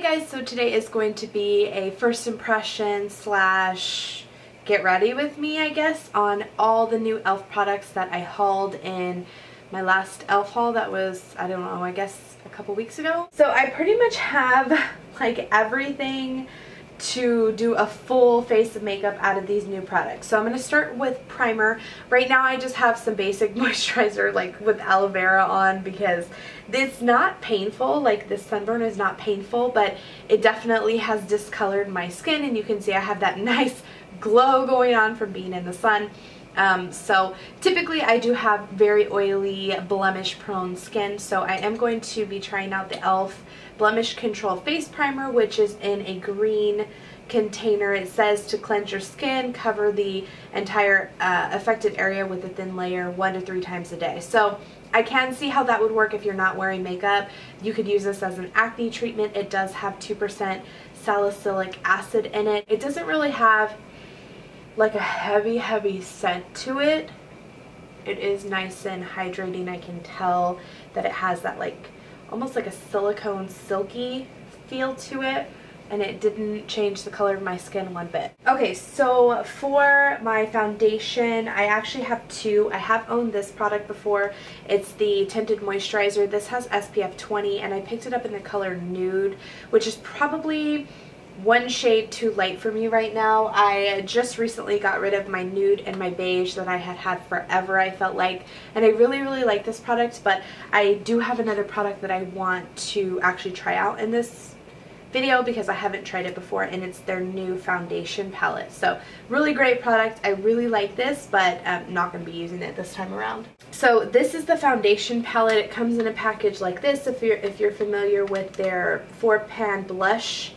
guys, so today is going to be a first impression slash get ready with me, I guess, on all the new e.l.f. products that I hauled in my last e.l.f. haul that was, I don't know, I guess a couple weeks ago. So I pretty much have like everything to do a full face of makeup out of these new products. So I'm going to start with primer. Right now I just have some basic moisturizer like with aloe vera on because it's not painful, like this sunburn is not painful, but it definitely has discolored my skin, and you can see I have that nice glow going on from being in the sun. So typically I do have very oily, blemish prone skin, so I am going to be trying out the e.l.f. Blemish Control Face Primer, which is in a green container. It says to cleanse your skin, cover the entire affected area with a thin layer 1 to 3 times a day. So I can see how that would work if you're not wearing makeup. You could use this as an acne treatment. It does have 2% salicylic acid in it. It doesn't really have like a heavy scent to it. It is nice and hydrating. I can tell that it has that like almost like a silicone silky feel to it, and it didn't change the color of my skin one bit. Okay, so for my foundation, I actually have two. I have owned this product before. It's the tinted moisturizer. This has SPF 20, and I picked it up in the color Nude, which is probably one shade too light for me right now. I just recently got rid of my nude and my beige that I had had forever, I felt like, and I really like this product, but I do have another product that I want to actually try out in this video because I haven't tried it before, and it's their new foundation palette. So really great product. I really like this, but I'm not going to be using it this time around. So this is the foundation palette. It comes in a package like this if you're familiar with their 4-pan blush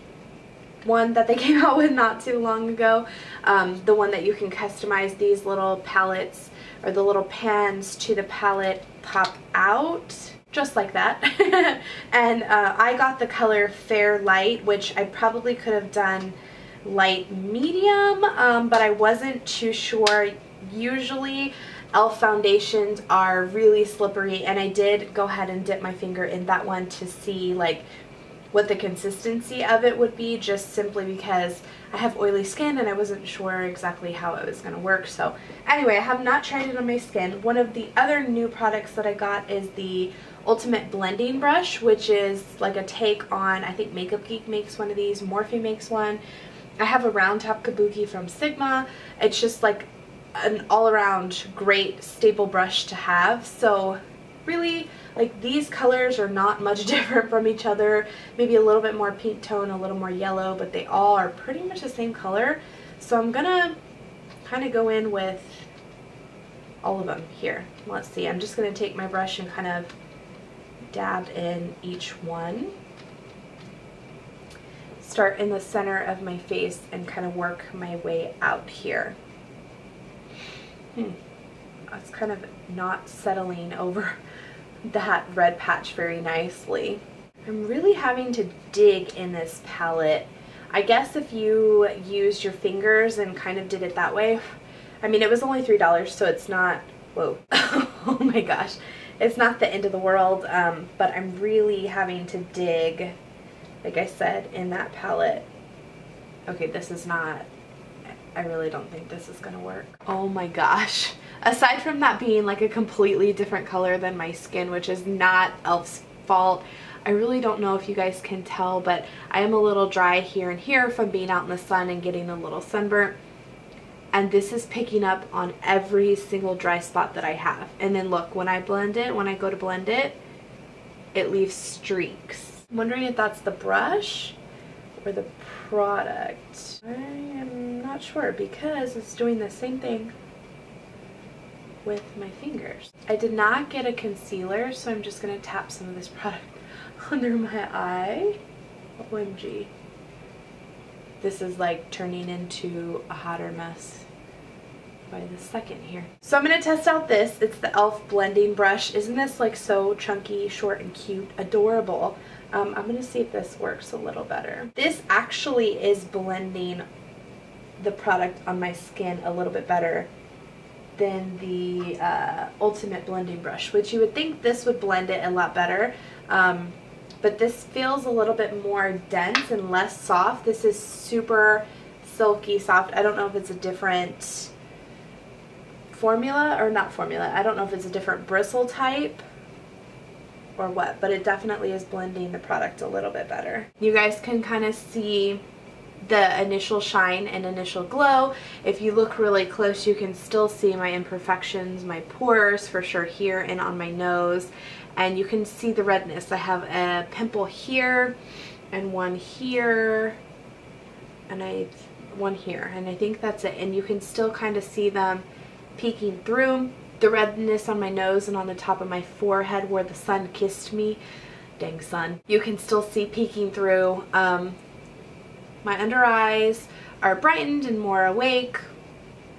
one that they came out with not too long ago. The one that you can customize. These little palettes, or the little pans to the palette, pop out just like that. And I got the color Fair Light, which I probably could have done light medium, but I wasn't too sure. Usually e.l.f. foundations are really slippery, and I did go ahead and dip my finger in that one to see like what the consistency of it would be, just simply because I have oily skin and I wasn't sure exactly how it was going to work. So anyway, I have not tried it on my skin. One of the other new products that I got is the Ultimate Blending Brush, which is like a take on, I think Makeup Geek makes one of these, Morphe makes one. I have a round top kabuki from Sigma. It's just like an all-around great staple brush to have. So really, like, these colors are not much different from each other. Maybe a little bit more pink tone, a little more yellow, but they all are pretty much the same color. So I'm gonna kind of go in with all of them here. Let's see, I'm just gonna take my brush and kind of dab in each one. Start in the center of my face and kind of work my way out here. It's kind of not settling over that red patch very nicely. I'm really having to dig in this palette. I guess if you used your fingers and kind of did it that way, I mean, it was only $3, so it's not, whoa, oh my gosh, it's not the end of the world, but I'm really having to dig, like I said, in that palette. Okay, this is not, I really don't think this is gonna work. Oh my gosh. Aside from that being like a completely different color than my skin, which is not e.l.f.'s fault, I really don't know if you guys can tell, but I am a little dry here and here from being out in the sun and getting a little sunburnt. And this is picking up on every single dry spot that I have. And then look, when I blend it, when I go to blend it, it leaves streaks. I'm wondering if that's the brush or the product. I am not sure because it's doing the same thing with my fingers. I did not get a concealer, so I'm just going to tap some of this product under my eye. OMG. This is like turning into a hotter mess by the second here. So I'm going to test out this. It's the e.l.f. blending brush. Isn't this like so chunky, short, and cute? Adorable. I'm going to see if this works a little better. This actually is blending the product on my skin a little bit better than the Ultimate Blending Brush, which you would think this would blend it a lot better. but this feels a little bit more dense and less soft. This is super silky soft. I don't know if it's a different formula or not formula. I don't know if it's a different bristle type or what, but it definitely is blending the product a little bit better. You guys can kind of see the initial shine and initial glow. If you look really close, you can still see my imperfections, my pores for sure here and on my nose, and you can see the redness. I have a pimple here and one here and one here, and I think that's it. And you can still kind of see them peeking through. The redness on my nose and on the top of my forehead where the sun kissed me, dang sun, you can still see peeking through. My under eyes are brightened and more awake.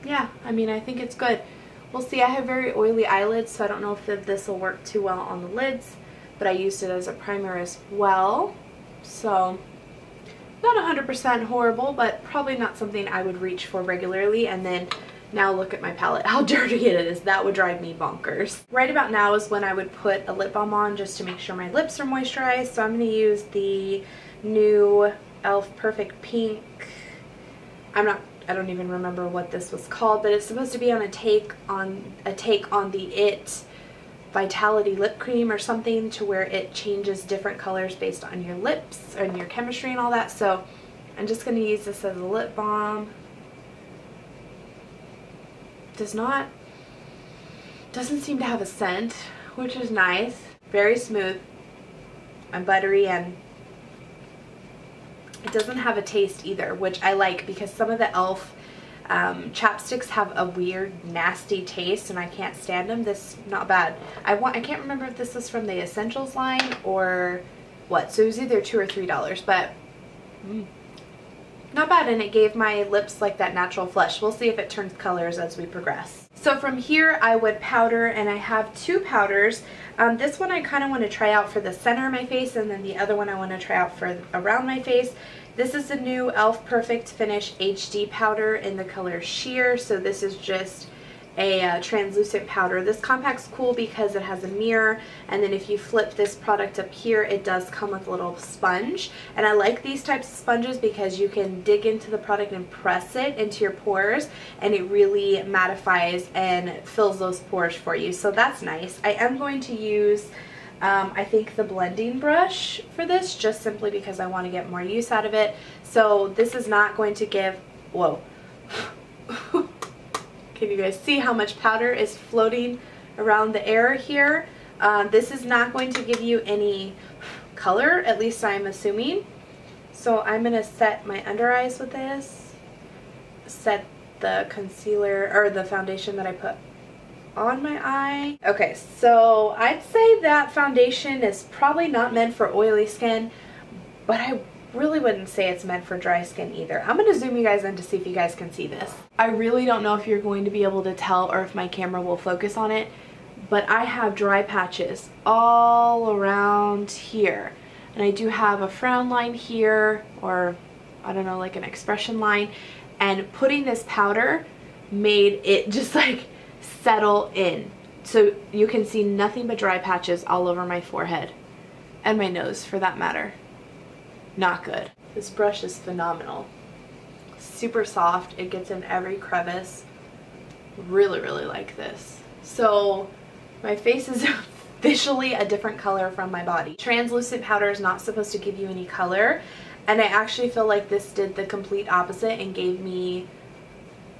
Yeah, I mean, I think it's good. We'll see. I have very oily eyelids, so I don't know if this will work too well on the lids, but I used it as a primer as well. So not 100% horrible, but probably not something I would reach for regularly. And then now look at my palette, how dirty it is. That would drive me bonkers. Right about now is when I would put a lip balm on just to make sure my lips are moisturized. So I'm going to use the new e.l.f. Perfect Pink. I don't even remember what this was called, but it's supposed to be on a take on the It Vitality lip cream or something, to where it changes different colors based on your lips and your chemistry and all that. So I'm just going to use this as a lip balm. Doesn't seem to have a scent, which is nice. Very smooth and buttery, and it doesn't have a taste either, which I like, because some of the e.l.f. chapsticks have a weird nasty taste and I can't stand them. This not bad. I can't remember if this was from the Essentials line or what, so it was either $2 or $3, but not bad, and it gave my lips like that natural flush. We'll see if it turns colors as we progress. So from here I would powder, and I have two powders. This one I kind of want to try out for the center of my face, and then the other one I want to try out for around my face. This is the new e.l.f. Perfect Finish HD powder in the color Sheer. So this is just a translucent powder. This compact's cool because it has a mirror, and then if you flip this product up here, it does come with a little sponge, and I like these types of sponges because you can dig into the product and press it into your pores, and it really mattifies and fills those pores for you, so that's nice. I am going to use I think the blending brush for this, just simply because I want to get more use out of it. So this is not going to give, whoa, can you guys see how much powder is floating around the air here? This is not going to give you any color, at least I'm assuming. So I'm going to set my under eyes with this, set the concealer or the foundation that I put on my eye. Okay, so I'd say that foundation is probably not meant for oily skin, but I really wouldn't say it's meant for dry skin either. I'm going to zoom you guys in to see if you guys can see this. I really don't know if you're going to be able to tell or if my camera will focus on it, but I have dry patches all around here. And I do have a frown line here, or I don't know, like an expression line. And putting this powder made it just like settle in. So you can see nothing but dry patches all over my forehead. And my nose, for that matter. Not good. This brush is phenomenal. Super soft. It gets in every crevice. Really, really like this. So my face is officially a different color from my body. Translucent powder is not supposed to give you any color, and I actually feel like this did the complete opposite and gave me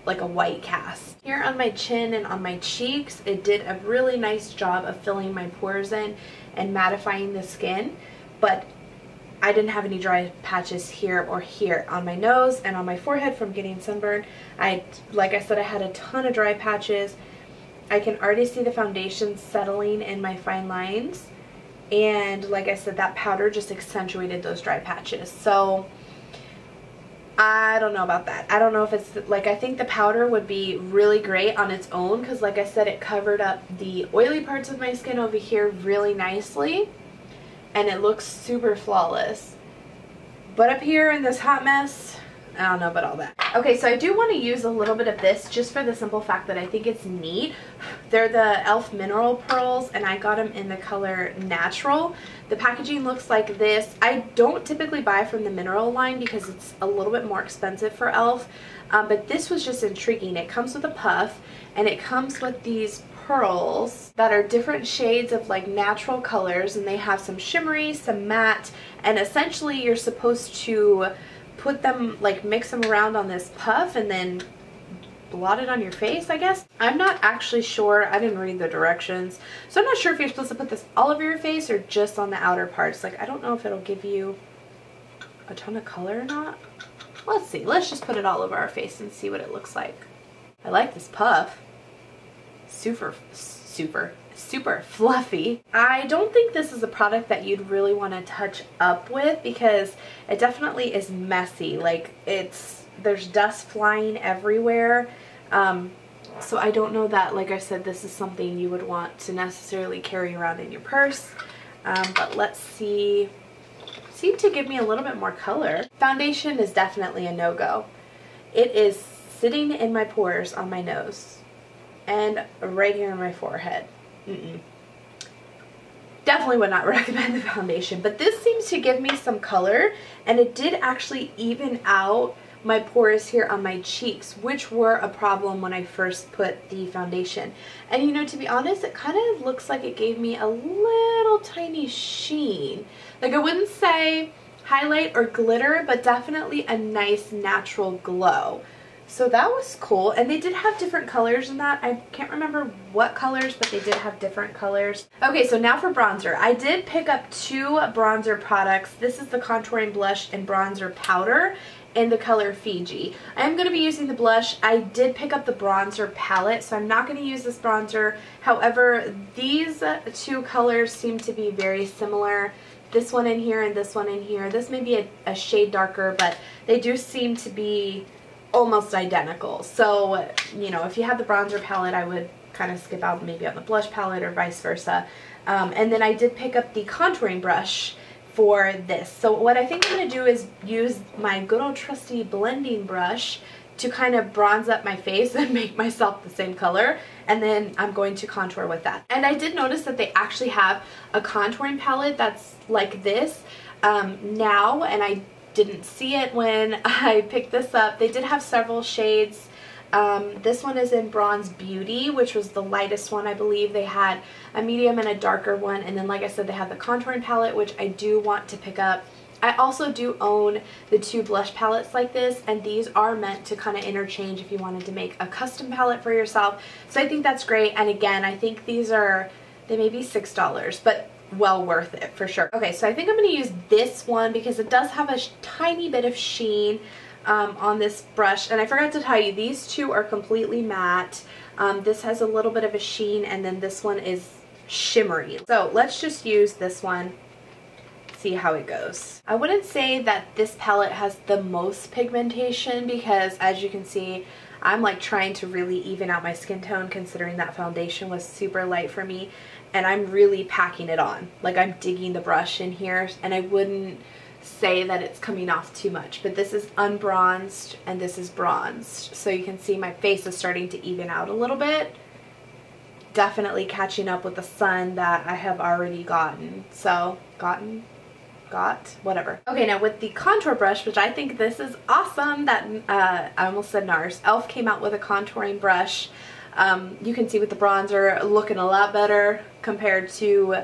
like a white cast. Here on my chin and on my cheeks, it did a really nice job of filling my pores in and mattifying the skin, but I didn't have any dry patches here or here. On my nose and on my forehead from getting sunburned, like I said, I had a ton of dry patches. I can already see the foundation settling in my fine lines, and like I said, that powder just accentuated those dry patches. So I don't know about that. I don't know if it's like, I think the powder would be really great on its own because like I said, it covered up the oily parts of my skin over here really nicely, and it looks super flawless. But up here in this hot mess, I don't know about all that. Okay, so I do want to use a little bit of this just for the simple fact that I think it's neat. They're the e.l.f. Mineral Pearls, and I got them in the color Natural. The packaging looks like this. I don't typically buy from the mineral line because it's a little bit more expensive for e.l.f. But this was just intriguing. It comes with a puff, and it comes with these pearls that are different shades of like natural colors, and they have some shimmery, some matte, and essentially you're supposed to put them, like mix them around on this puff and then blot it on your face, I guess. I'm not actually sure. I didn't read the directions, so I'm not sure if you're supposed to put this all over your face or just on the outer parts. Like, I don't know if it'll give you a ton of color or not. Let's see. Let's just put it all over our face and see what it looks like. I like this puff. Super fluffy. I don't think this is a product that you'd really want to touch up with because it definitely is messy. Like, there's dust flying everywhere. So I don't know that, like I said, this is something you would want to necessarily carry around in your purse. But let's see. Seemed to give me a little bit more color. Foundation is definitely a no-go. It is sitting in my pores on my nose and right here on my forehead. Definitely would not recommend the foundation, but this seems to give me some color, and it did actually even out my pores here on my cheeks, which were a problem when I first put the foundation. And you know, to be honest, it kind of looks like it gave me a little tiny sheen. Like, I wouldn't say highlight or glitter, but definitely a nice natural glow. So that was cool, and they did have different colors in that. I can't remember what colors, but they did have different colors. Okay, so now for bronzer. I did pick up 2 bronzer products. This is the contouring blush and bronzer powder in the color Fiji. I am going to be using the blush. I did pick up the bronzer palette, so I'm not going to use this bronzer. However, these 2 colors seem to be very similar. This one in here and this one in here. This may be a shade darker, but they do seem to be almost identical. So, you know, if you have the bronzer palette, I would kind of skip out maybe on the blush palette or vice versa. And then I did pick up the contouring brush for this. So what I think I'm going to do is use my good old trusty blending brush to kind of bronze up my face and make myself the same color, and then I'm going to contour with that. And I did notice that they actually have a contouring palette that's like this now, and I didn't see it when I picked this up. They did have several shades. This one is in Bronze Beauty, which was the lightest one, I believe. They had a medium and a darker one, and then like I said, they have the contouring palette, which I do want to pick up. I also do own the 2 blush palettes like this, and these are meant to kind of interchange if you wanted to make a custom palette for yourself. So I think that's great, and again, I think these are, they may be $6, but well worth it for sure. Okay, so I think I'm going to use this one because it does have a tiny bit of sheen on this brush, and I forgot to tell you, these 2 are completely matte. This has a little bit of a sheen, and then this one is shimmery. So let's just use this one, see how it goes. I wouldn't say that this palette has the most pigmentation because, as you can see, I'm like trying to really even out my skin tone considering that foundation was super light for me, and I'm really packing it on. Like, I'm digging the brush in here, and I wouldn't say that it's coming off too much, but this is unbronzed and this is bronzed, so you can see my face is starting to even out a little bit. Definitely catching up with the sun that I have already gotten. So, whatever. Okay, now with the contour brush, which I think this is awesome that, I almost said NARS, e.l.f. came out with a contouring brush. You can see with the bronzer looking a lot better compared to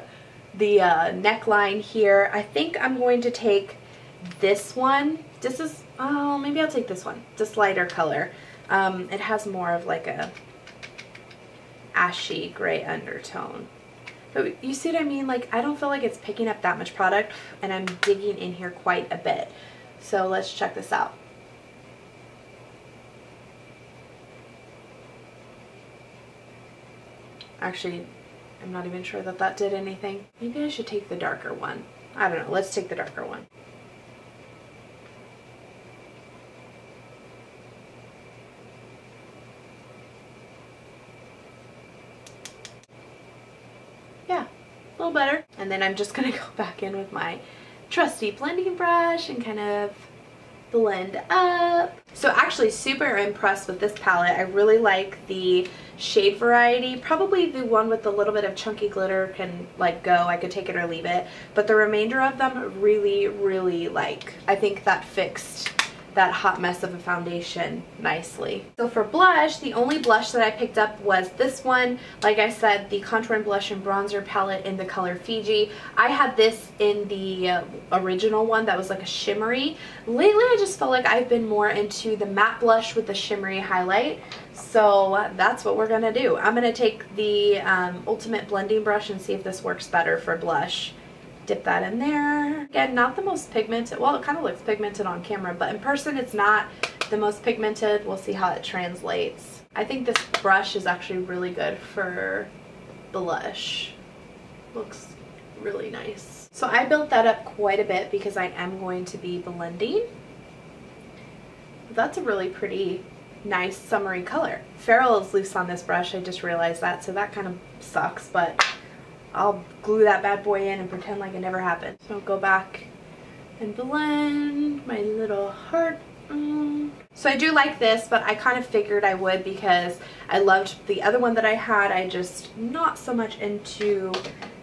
the neckline here. I think I'm going to take this one. This is, oh, maybe I'll take this one, this lighter color. It has more of like a ashy gray undertone. But you see what I mean? Like, I don't feel like it's picking up that much product, and I'm digging in here quite a bit. So let's check this out. Actually, I'm not even sure that that did anything. Maybe I should take the darker one. I don't know. Let's take the darker one. Yeah, a little better. And then I'm just going to go back in with my trusty blending brush and kind of blend up. So actually super impressed with this palette. I really like the shade variety. Probably the one with a little bit of chunky glitter can like go. I could take it or leave it. But the remainder of them really like. I think that fixed that hot mess of a foundation nicely. So for blush, the only blush that I picked up was this one. Like I said, the Contour and Blush and Bronzer palette in the color Fiji. I had this in the original one that was like a shimmery. Lately, I just felt like I've been more into the matte blush with the shimmery highlight. So that's what we're gonna do. I'm gonna take the Ultimate Blending Brush and see if this works better for blush. Dip that in there. Again, not the most pigmented. Well, it kind of looks pigmented on camera, but in person it's not the most pigmented. We'll see how it translates. I think this brush is actually really good for blush. Looks really nice. So I built that up quite a bit because I am going to be blending. That's a really pretty nice summery color. Ferrule is loose on this brush. I just realized that, so that kind of sucks, but I'll glue that bad boy in and pretend like it never happened. So I'll go back and blend my little heart. So I do like this, but I kind of figured I would because I loved the other one that I had. I just not so much into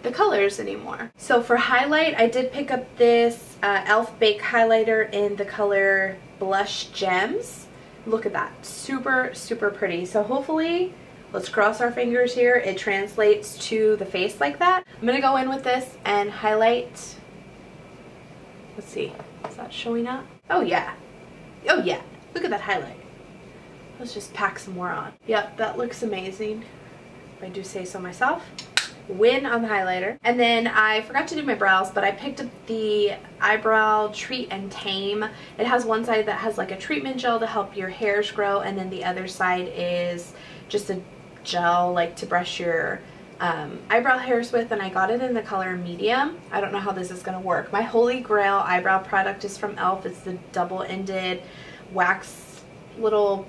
the colors anymore. So for highlight, I did pick up this e.l.f. Bake highlighter in the color Blush Gems. Look at that. Super pretty. So hopefully, let's cross our fingers here, it translates to the face like that. I'm going to go in with this and highlight. Let's see. Is that showing up? Oh yeah. Oh yeah. Look at that highlight. Let's just pack some more on. Yep, that looks amazing, if I do say so myself. Win on the highlighter. And then I forgot to do my brows, but I picked up the Eyebrow Treat and Tame. It has one side that has like a treatment gel to help your hairs grow, and then the other side is just a gel like to brush your eyebrow hairs with, and I got it in the color medium. I don't know how this is going to work. My holy grail eyebrow product is from e.l.f. It's the double-ended wax little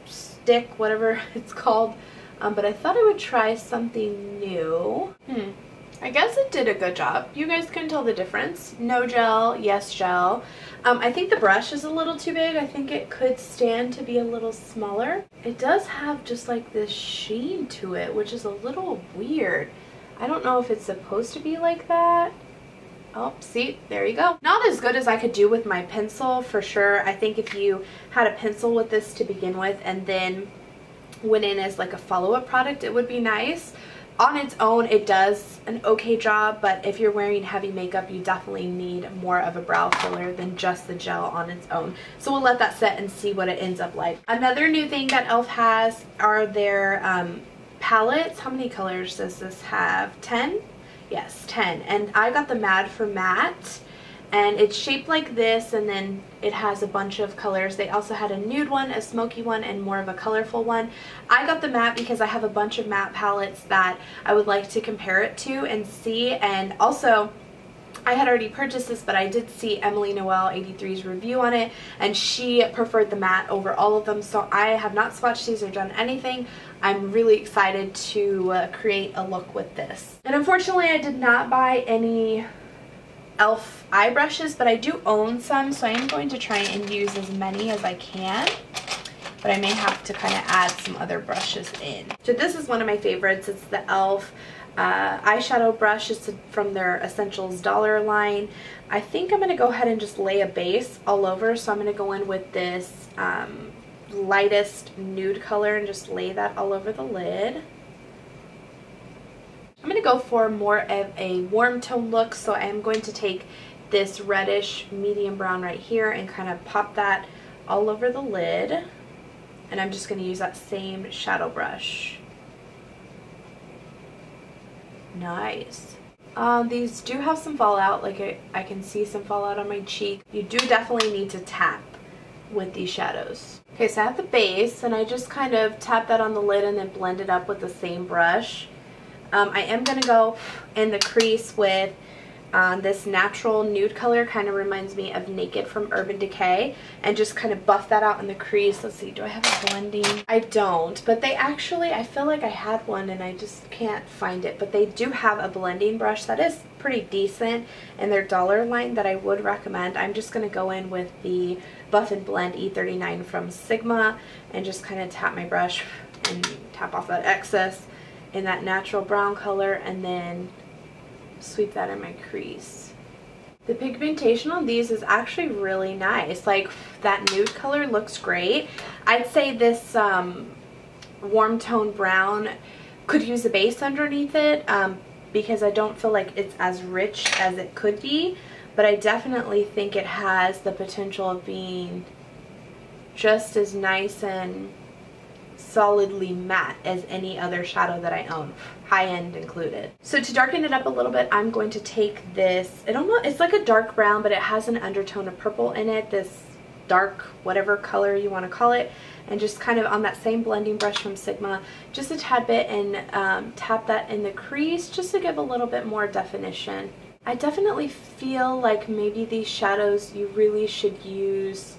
stick, whatever it's called. But I thought I would try something new. I guess it did a good job. You guys can tell the difference. No gel, yes gel. I think the brush is a little too big. I think it could stand to be a little smaller. It does have just like this sheen to it, which is a little weird. I don't know if it's supposed to be like that. Oh, see, there you go. Not as good as I could do with my pencil, for sure. I think if you had a pencil with this to begin with and then went in as like a follow-up product, it would be nice. On its own, it does an okay job, but if you're wearing heavy makeup, you definitely need more of a brow filler than just the gel on its own. So we'll let that set and see what it ends up like. Another new thing that e.l.f. has are their palettes. How many colors does this have? 10? Yes, 10. And I got the Mad for Matte, and it's shaped like this, and then it has a bunch of colors. They also had a nude one, a smoky one, and more of a colorful one. I got the matte because I have a bunch of matte palettes that I would like to compare it to and see. And also, I had already purchased this, but I did see Emily Noel 83's review on it, and she preferred the matte over all of them. So I have not swatched these or done anything. I'm really excited to create a look with this. And unfortunately, I did not buy any e.l.f. eye brushes, but I do own some, so I am going to try and use as many as I can, but I may have to kind of add some other brushes in. So this is one of my favorites. It's the e.l.f. Eyeshadow brush. It's from their Essentials Dollar line. I think I'm going to go ahead and just lay a base all over, so I'm going to go in with this lightest nude color and just lay that all over the lid. I'm going to go for more of a warm tone look, so I'm going to take this reddish medium brown right here and kind of pop that all over the lid. And I'm just going to use that same shadow brush. Nice. These do have some fallout, like I can see some fallout on my cheek. You do definitely need to tap with these shadows. Okay, so I have the base, and I just kind of tap that on the lid and then blend it up with the same brush. I am going to go in the crease with this natural nude color. Kind of reminds me of Naked from Urban Decay, and just kind of buff that out in the crease. Let's see, do I have a blending? I don't, but they actually, I feel like I had one and I just can't find it, but they do have a blending brush that is pretty decent in their dollar line that I would recommend. I'm just going to go in with the Buff and Blend E39 from Sigma and just kind of tap my brush and tap off that excess in that natural brown color and then sweep that in my crease. The pigmentation on these is actually really nice. Like, that nude color looks great. I'd say this warm tone brown could use a base underneath it because I don't feel like it's as rich as it could be, but I definitely think it has the potential of being just as nice and solidly matte as any other shadow that I own, high-end included. So to darken it up a little bit, I'm going to take this, I don't know, it's like a dark brown, but it has an undertone of purple in it, this dark whatever color you want to call it, and just kind of on that same blending brush from Sigma, just a tad bit, and tap that in the crease just to give a little bit more definition. I definitely feel like maybe these shadows you really should use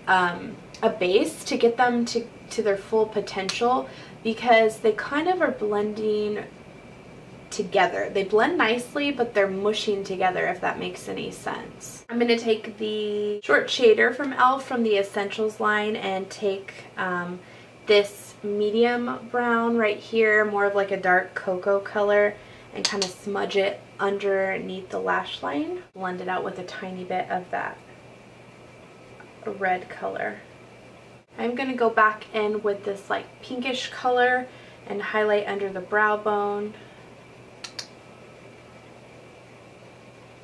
a base to get them to their full potential, because they kind of are blending together. They blend nicely, but they're mushing together, if that makes any sense. I'm going to take the short shader from e.l.f. from the Essentials line and take this medium brown right here, more of like a dark cocoa color, and kind of smudge it underneath the lash line. Blend it out with a tiny bit of that red color. I'm going to go back in with this like pinkish color and highlight under the brow bone.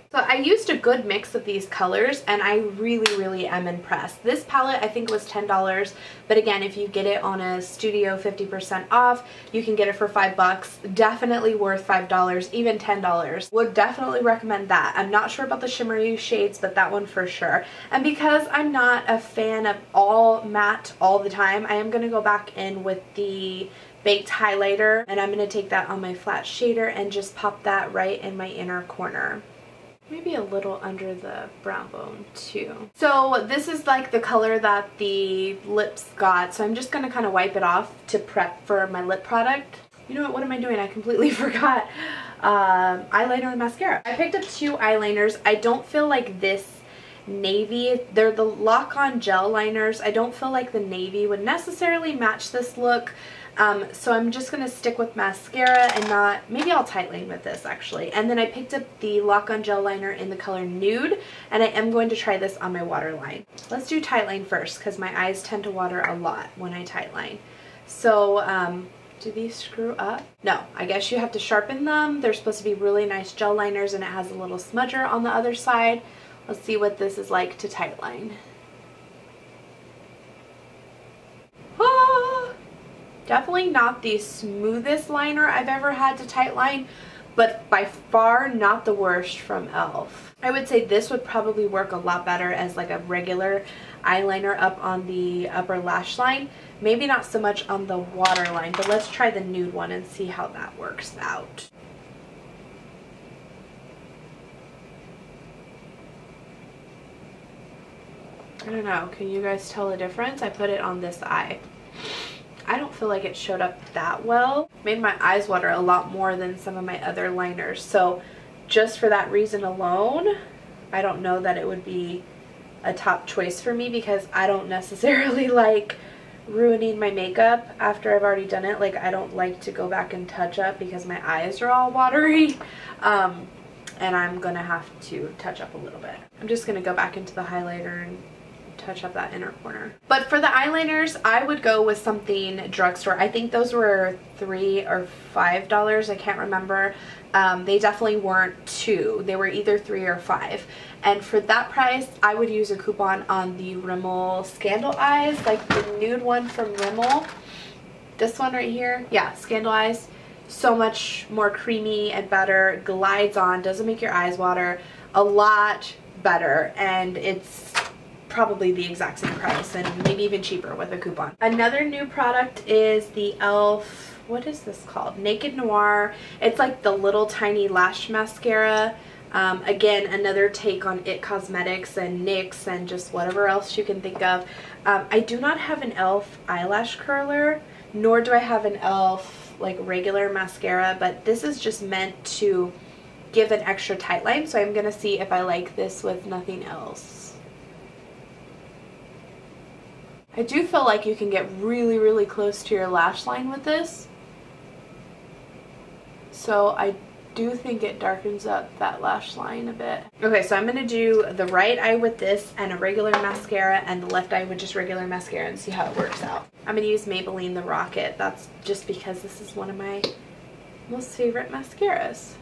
So I used a good mix of these colors and I really am impressed. This palette I think was $10, but again, if you get it on a studio 50% off, you can get it for $5. Definitely worth $5, even $10. Would definitely recommend that. I'm not sure about the shimmery shades, but that one for sure. And because I'm not a fan of all matte all the time, I am going to go back in with the baked highlighter, and I'm going to take that on my flat shader and just pop that right in my inner corner. Maybe a little under the brow bone too. So this is like the color that the lips got, so I'm just going to kind of wipe it off to prep for my lip product. You know what am I doing? I completely forgot eyeliner and mascara. I picked up 2 eyeliners. I don't feel like this navy, they're the lock-on gel liners. I don't feel like the navy would necessarily match this look. So I'm just going to stick with mascara and not, maybe I'll tightline with this actually. And then I picked up the lock-on gel liner in the color Nude, and I am going to try this on my waterline. Let's do tightline first because my eyes tend to water a lot when I tightline. So do these screw up? No, I guess you have to sharpen them. They're supposed to be really nice gel liners, and it has a little smudger on the other side. Let's see what this is like to tightline. Definitely not the smoothest liner I've ever had to tightline, but by far not the worst from e.l.f. I would say this would probably work a lot better as like a regular eyeliner up on the upper lash line. Maybe not so much on the waterline, but let's try the nude one and see how that works out. I don't know, can you guys tell the difference? I put it on this eye. I don't feel like it showed up that well. Made my eyes water a lot more than some of my other liners. So just for that reason alone, I don't know that it would be a top choice for me, because I don't necessarily like ruining my makeup after I've already done it. Like, I don't like to go back and touch up because my eyes are all watery. And I'm gonna have to touch up a little bit. I'm just gonna go back into the highlighter and touch up that inner corner. But for the eyeliners, I would go with something drugstore. I think those were $3 or $5. I can't remember. They definitely weren't $2. They were either $3 or $5. And for that price, I would use a coupon on the Rimmel Scandal Eyes, like the nude one from Rimmel. This one right here. Yeah, Scandal Eyes. So much more creamy and better. Glides on. Doesn't make your eyes water. A lot better. And it's probably the exact same price, and maybe even cheaper with a coupon. Another new product is the e.l.f. what is this called? Naked Noir. It's like the little tiny lash mascara. Again, another take on IT Cosmetics and NYX and just whatever else you can think of. I do not have an e.l.f. eyelash curler, nor do I have an e.l.f. like regular mascara, but this is just meant to give an extra tight line. So I'm going to see if I like this with nothing else. I do feel like you can get really, really close to your lash line with this. So I do think it darkens up that lash line a bit. Okay, so I'm going to do the right eye with this and a regular mascara, and the left eye with just regular mascara, and see how it works out. I'm going to use Maybelline the Rocket. That's just because this is one of my most favorite mascaras.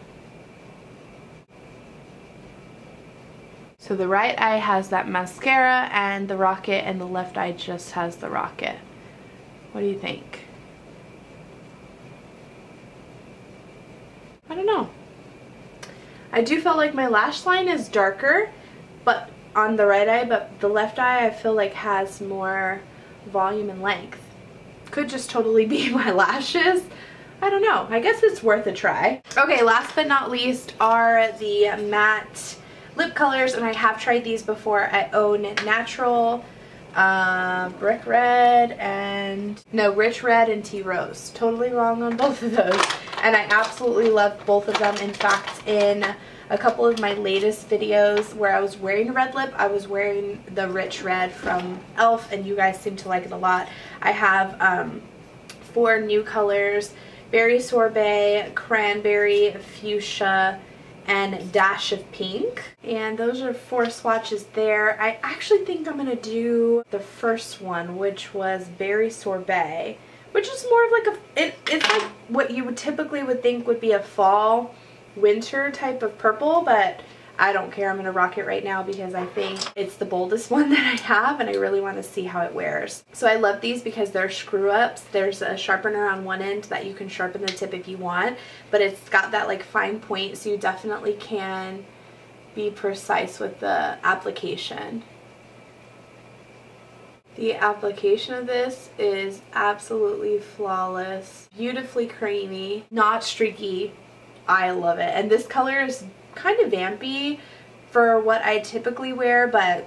So the right eye has that mascara and the Rocket, and the left eye just has the Rocket. What do you think? I don't know. I do feel like my lash line is darker, but on the right eye, but the left eye I feel like has more volume and length. Could just totally be my lashes. I don't know. I guess it's worth a try. Okay, last but not least are the matte lip colors, and I have tried these before. I own Natural, Rich Red and Tea Rose. Totally wrong on both of those. And I absolutely love both of them. In fact, in a couple of my latest videos where I was wearing a red lip, I was wearing the Rich Red from e.l.f. and you guys seem to like it a lot. I have 4 new colors: Berry Sorbet, Cranberry, Fuchsia, and Dash of Pink. And those are 4 swatches there. I actually think I'm going to do the first one, which was Berry Sorbet, which is more of like it's like what you would typically think would be a fall, winter type of purple, but I don't care. I'm going to rock it right now because I think it's the boldest one that I have, and I really want to see how it wears. So I love these because they're screw ups. There's a sharpener on one end that you can sharpen the tip if you want, but it's got that like fine point, so you definitely can be precise with the application. The application of this is absolutely flawless, beautifully creamy, not streaky. I love it. And this color is kind of vampy for what I typically wear, but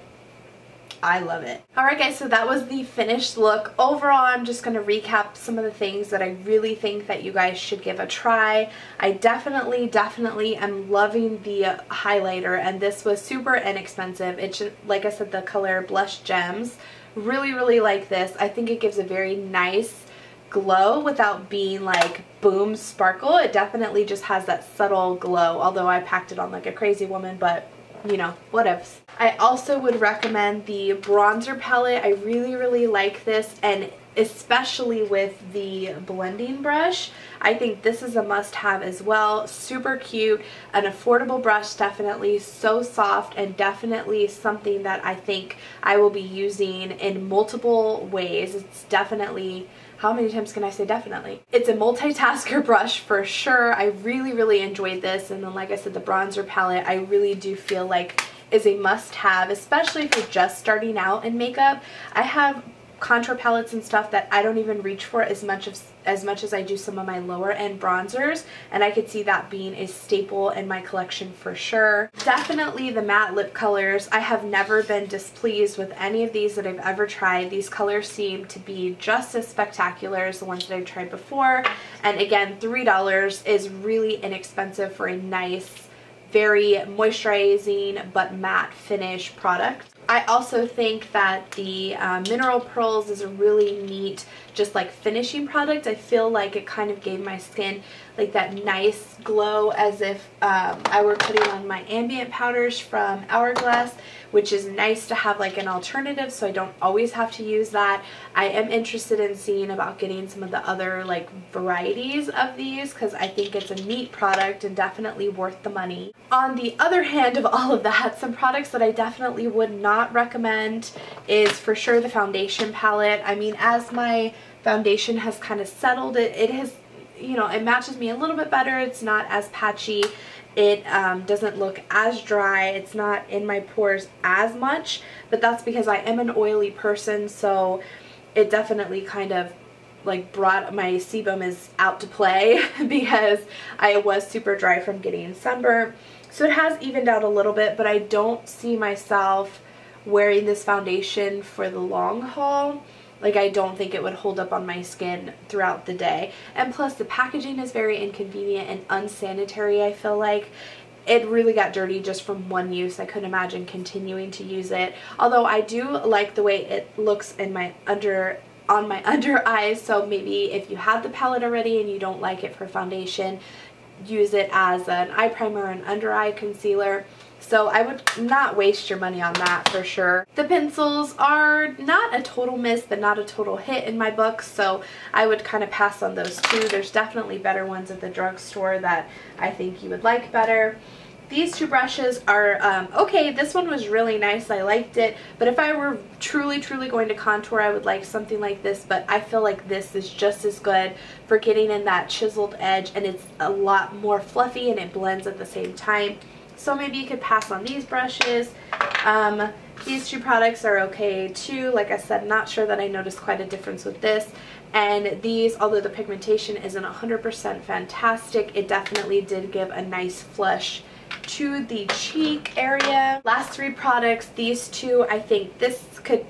I love it. Alright guys, so that was the finished look. Overall, I'm just going to recap some of the things that I really think that you guys should give a try. I definitely am loving the highlighter, and this was super inexpensive. It's just, like I said, the color Blush Gems. Really like this. I think it gives a very nice glow without being like boom sparkle. It definitely just has that subtle glow, although I packed it on like a crazy woman, but you know, whatevs. I also would recommend the bronzer palette. I really like this, and especially with the blending brush. I think this is a must-have as well. Super cute, an affordable brush, definitely so soft, and definitely something that I think I will be using in multiple ways. It's definitely, how many times can I say definitely? It's a multitasker brush for sure. I really enjoyed this, and then like I said, the bronzer palette I really do feel like is a must-have, especially if you're just starting out in makeup. I have contour palettes and stuff that I don't even reach for as much as I do some of my lower end bronzers, and I could see that being a staple in my collection for sure. Definitely the matte lip colors. I have never been displeased with any of these that I've ever tried. These colors seem to be just as spectacular as the ones that I've tried before, and again, $3 is really inexpensive for a nice, very moisturizing but matte finish product. I also think that the Mineral Pearls is a really neat, just like finishing product. I feel like it kind of gave my skin like that nice glow, as if I were putting on my ambient powders from Hourglass, which is nice to have like an alternative so I don't always have to use that. I am interested in seeing about getting some of the other like varieties of these, because I think it's a neat product and definitely worth the money. On the other hand of all of that, some products that I definitely would not recommend is for sure the foundation palette. I mean, as my foundation has kind of settled, it has, you know, it matches me a little bit better. It's not as patchy. It doesn't look as dry. It's not in my pores as much, but that's because I am an oily person, so it definitely kind of like brought my sebum is out to play because I was super dry from getting sunburnt. So it has evened out a little bit, but I don't see myself wearing this foundation for the long haul. Like, I don't think it would hold up on my skin throughout the day. And plus, the packaging is very inconvenient and unsanitary, I feel like. it really got dirty just from one use. I couldn't imagine continuing to use it. Although I do like the way it looks in my on my under eyes, so maybe if you have the palette already and you don't like it for foundation, use it as an eye primer and under eye concealer. So I would not waste your money on that for sure. The pencils are not a total miss, but not a total hit in my book, so I would kind of pass on those too. There's definitely better ones at the drugstore that I think you would like better. These two brushes are okay. This one was really nice. I liked it. But if I were truly going to contour, I would like something like this. But I feel like this is just as good for getting in that chiseled edge. And it's a lot more fluffy and it blends at the same time. So maybe you could pass on these brushes. These two products are okay too. Like I said, not sure that I noticed quite a difference with this. And these, although the pigmentation isn't 100% fantastic, it definitely did give a nice flush to the cheek area. Last three products, these two, I think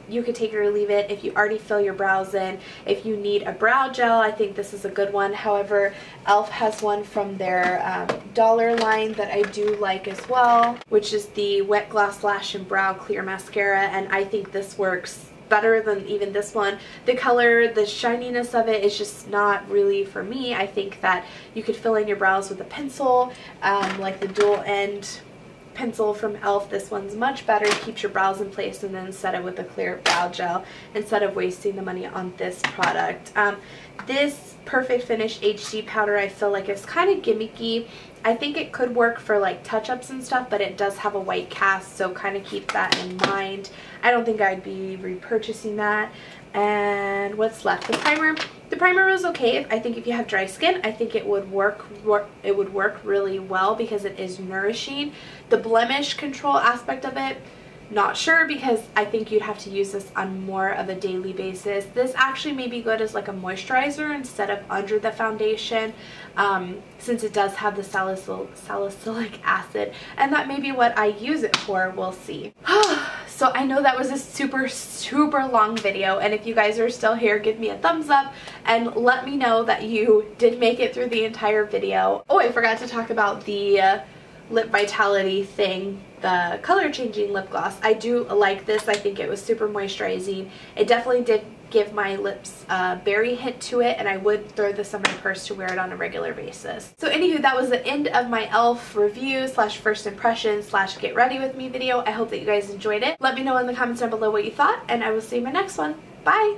you could take it or leave it if you already fill your brows in. If you need a brow gel, I think this is a good one. However, e.l.f. has one from their dollar line that I do like as well, which is the Wet Gloss Lash and Brow Clear Mascara, and I think this works better than even this one. The color, the shininess of it is just not really for me. I think that you could fill in your brows with a pencil, like the dual end pencil from e.l.f. This one's much better, keeps your brows in place, and then set it with a clear brow gel instead of wasting the money on this product. This Perfect Finish HD powder, I feel like it's kind of gimmicky. I think it could work for like touch-ups and stuff, but it does have a white cast, so kind of keep that in mind. I don't think I'd be repurchasing that. And what's left? The primer. The primer was okay. I think if you have dry skin, I think it would work really well because it is nourishing. The blemish control aspect of it, not sure, because I think you'd have to use this on more of a daily basis. This actually may be good as like a moisturizer instead of under the foundation, since it does have the salicylic acid, and that may be what I use it for. We'll see. So I know that was a super long video, and if you guys are still here, give me a thumbs up and let me know that you did make it through the entire video. Oh, I forgot to talk about the Lip Vitality thing, the color changing lip gloss. I do like this. I think it was super moisturizing. It definitely did give my lips a berry hint to it, and I would throw this in my purse to wear it on a regular basis. So anywho, that was the end of my e.l.f. review slash first impression slash get ready with me video. I hope that you guys enjoyed it. Let me know in the comments down below what you thought, and I will see you in my next one. Bye!